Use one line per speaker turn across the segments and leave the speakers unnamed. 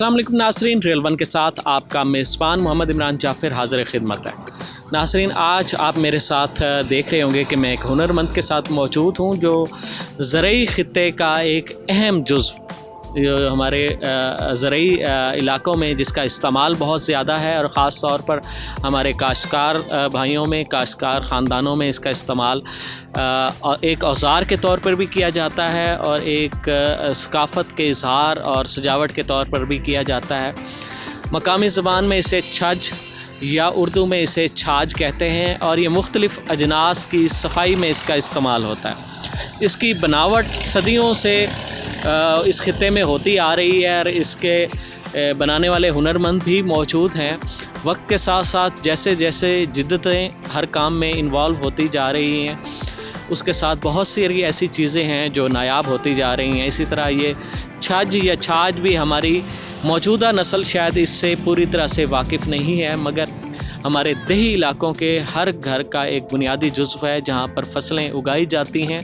अस्सलाम वालेकुम नाज़रीन, रेल वन के साथ आपका मेज़बान मोहम्मद इमरान जाफ़िर हाज़िर खिदमत है। नाज़रीन, आज आप मेरे साथ देख रहे होंगे कि मैं एक हुनरमंद के साथ मौजूद हूँ जो ज़रई ख़ित्ते का एक अहम जुज़्व हमारे ज़रई इलाक़ों में जिसका इस्तेमाल बहुत ज़्यादा है और ख़ास तौर पर हमारे काश्तकार भाइयों में, काश्तकार ख़ानदानों में इसका इस्तेमाल एक औज़ार के तौर पर भी किया जाता है और एक सकाफ़त के इज़हार और सजावट के तौर पर भी किया जाता है। मकामी ज़बान में इसे छज या उर्दू में इसे छाज कहते हैं और ये मुख्तलिफ़ अजनास की सफाई में इसका इस्तेमाल होता है। इसकी बनावट सदियों से इस खित्ते में होती आ रही है और इसके बनाने वाले हुनरमंद भी मौजूद हैं। वक्त के साथ साथ जैसे जैसे जिद्दतें हर काम में इन्वॉल्व होती जा रही हैं, उसके साथ बहुत सी ऐसी चीज़ें हैं जो नायाब होती जा रही हैं। इसी तरह ये छज या छाज भी हमारी मौजूदा नस्ल शायद इससे पूरी तरह से वाकिफ़ नहीं है, मगर हमारे देही इलाक़ों के हर घर का एक बुनियादी जुज़्व है जहाँ पर फसलें उगाई जाती हैं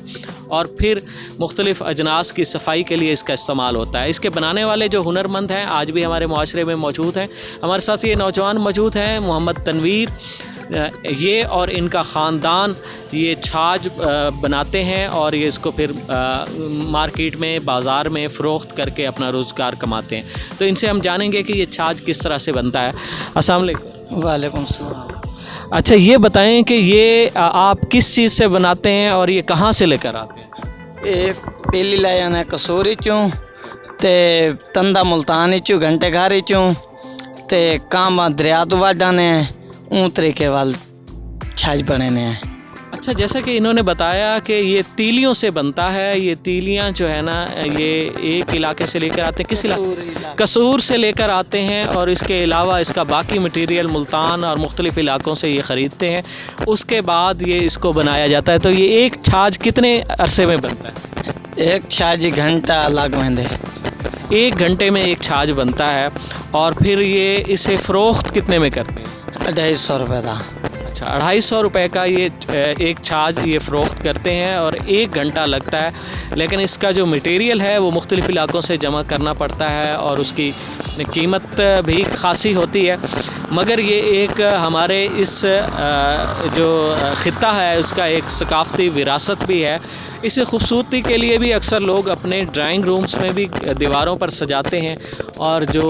और फिर मुख्तलिफ़ अजनास की सफाई के लिए इसका इस्तेमाल होता है। इसके बनाने वाले जो हुनरमंद हैं आज भी हमारे मुआशरे में मौजूद हैं। हमारे साथ ये नौजवान मौजूद हैं, मोहम्मद तनवीर। ये और इनका ख़ानदान ये छाछ बनाते हैं और ये इसको फिर मार्केट में, बाज़ार में फ़रोख्त करके अपना रोज़गार कमाते हैं। तो इनसे हम जानेंगे कि ये छाछ किस तरह से बनता है। अस्सलाम वालेकुम।
वालेकुम सलाम।
अच्छा, ये बताएं कि ये आप किस चीज़ से बनाते हैं और ये कहाँ से लेकर आते हैं?
एक पीली लाया ने कसूरी चूँ ते तंदा मुल्तानी चूँ घंटे घारी चूँ ते काम दरिया तो वाडा ने ऊँ तरीके वाल छाछ बने ने।
अच्छा, जैसा कि इन्होंने बताया कि ये तीलियों से बनता है। ये तीलियां जो है ना, ये एक इलाके से लेकर आते हैं। किस इलाके? कसूर से लेकर आते हैं और इसके अलावा इसका बाकी मटेरियल मुल्तान और मुख्तलिफ़ इलाक़ों से ये ख़रीदते हैं। उसके बाद ये इसको बनाया जाता है। तो ये एक छाछ कितने अरसे में बनता है?
एक छाछ घंटा लग में
1 घंटे में एक छाछ बनता है। और फिर ये इसे फ़रोख्त कितने में करते हैं?
250 रुपये का।
अच्छा, 250 रुपये का ये एक छाछ ये फ़रोख्त करते हैं और 1 घंटा लगता है। लेकिन इसका जो मटेरियल है वो मुख्तलिफ़ इलाक़ों से जमा करना पड़ता है और उसकी कीमत भी ख़ासी होती है। मगर ये एक हमारे इस जो ख़ित्ता है उसका एक सकाफ़ती विरासत भी है। इसे खूबसूरती के लिए भी अक्सर लोग अपने ड्राइंग रूम्स में भी दीवारों पर सजाते हैं और जो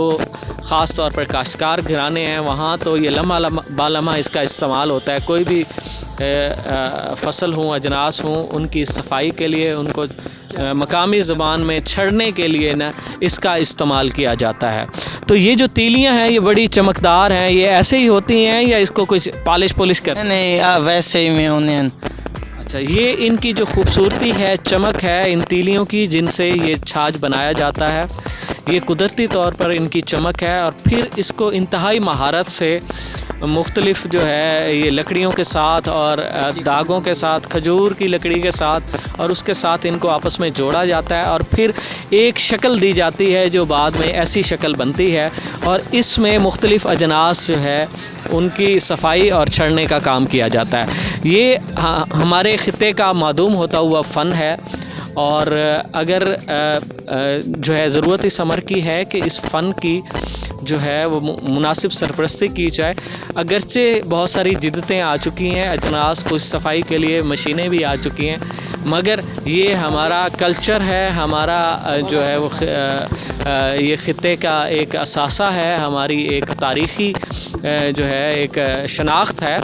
ख़ास तौर पर काश्तकार घराने हैं वहाँ तो ये लम्हा बालम्हा इसका इस्तेमाल होता है। कोई भी फसल हों, अजनास हों, उनकी सफाई के लिए, उनको मकामी ज़बान में छड़ने के लिए ना इसका इस्तेमाल किया जाता है। तो ये जो तीलियां हैं ये बड़ी चमकदार हैं। ये ऐसे ही होती हैं या इसको कुछ पॉलिश कर?
नहीं, वैसे ही में होने।
अच्छा, ये इनकी जो खूबसूरती है, चमक है इन तीलियों की जिनसे ये छाछ बनाया जाता है, ये कुदरती तौर पर इनकी चमक है। और फिर इसको इंतहाई महारत से मुख्तलिफ़ जो है ये लकड़ियों के साथ और दागों के साथ, खजूर की लकड़ी के साथ और उसके साथ इनको आपस में जोड़ा जाता है और फिर एक शक्ल दी जाती है जो बाद में ऐसी शक्ल बनती है। और इसमें मुख्तलिफ़ अजनास जो है उनकी सफाई और छड़ने का काम किया जाता है। ये हमारे ख़ित्ते का मादूम होता हुआ फ़न है और अगर जो है ज़रूरत इस अमर की है कि इस फ़न की जो है वो मुनासिब सरपरस्ती की जाए। अगरचे बहुत सारी जिद्दतें आ चुकी हैं, अजनास कुछ सफाई के लिए मशीनें भी आ चुकी हैं, मगर ये हमारा कल्चर है, हमारा जो है वो ये ख़ित्ते का एक असासा है, हमारी एक तारीख़ी जो है एक शनाख्त है।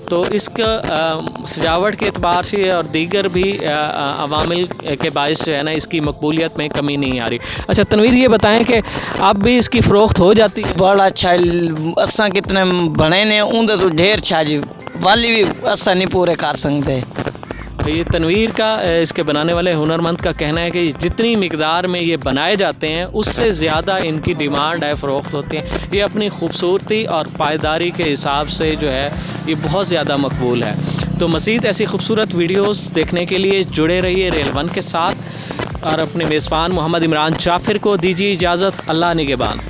तो इसका सजावट के एतबार से और दीगर भी अवामिल के बायस जो है ना इसकी मकबूलियत में कमी नहीं आ रही। अच्छा तनवीर, ये बताएं कि अब भी इसकी फ़रोख्त हो जाती है?
बड़ा अच्छा असा कितने बने ने उनके तो ढेर छाछ वाली भी असा नहीं पूरे कर सकते।
ये तनवीर का, इसके बनाने वाले हुनरमंद का कहना है कि जितनी मिकदार में ये बनाए जाते हैं उससे ज़्यादा इनकी डिमांड है, फ़रोख्त होती है। ये अपनी खूबसूरती और पायदारी के हिसाब से जो है ये बहुत ज़्यादा मकबूल है। तो मज़ीद ऐसी खूबसूरत वीडियोस देखने के लिए जुड़े रहिए रेल वन के साथ और अपने मेज़बान मोहम्मद इमरान जाफ़िर को दीजिए इजाज़त। अल्लाह निगहबान।